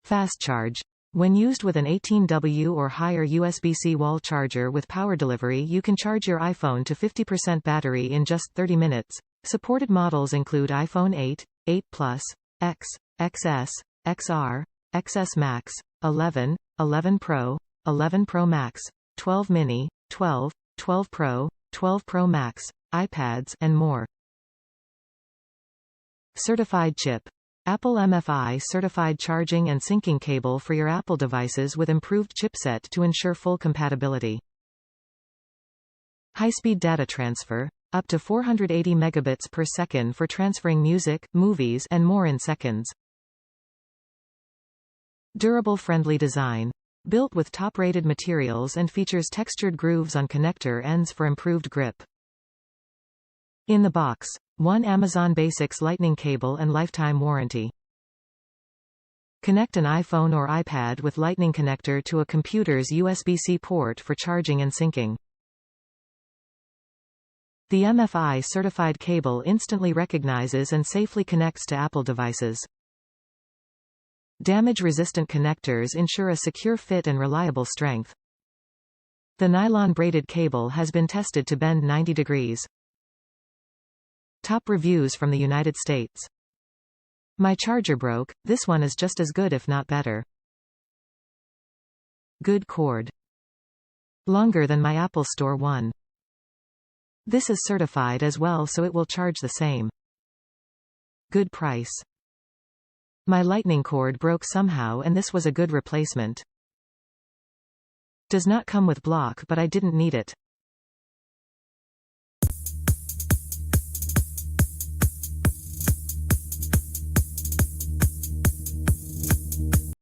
Fast charge. When used with an 18W or higher USB-C wall charger with power delivery, you can charge your iPhone to 50% battery in just 30 minutes. Supported models include iPhone 8, 8 Plus, X, XS, XR, XS Max, 11, 11 Pro, 11 Pro Max, 12 Mini, 12, 12 Pro, 12 Pro Max, iPads, and more. Certified chip. Apple MFI certified charging and syncing cable for your Apple devices with improved chipset to ensure full compatibility. High-speed data transfer, up to 480 megabits per second for transferring music, movies, and more in seconds. Durable friendly design. Built with top-rated materials and features textured grooves on connector ends for improved grip. In the box, 1 Amazon Basics Lightning cable and lifetime warranty. Connect an iPhone or iPad with Lightning connector to a computer's USB-C port for charging and syncing. The MFI certified cable instantly recognizes and safely connects to Apple devices. Damage-resistant connectors ensure a secure fit and reliable strength. The nylon braided cable has been tested to bend 90 degrees. Top reviews from the United States. My charger broke, this one is just as good if not better. Good cord. Longer than my Apple Store one. This is certified as well, so it will charge the same. Good price. My Lightning cord broke somehow and this was a good replacement. Does not come with block, but I didn't need it.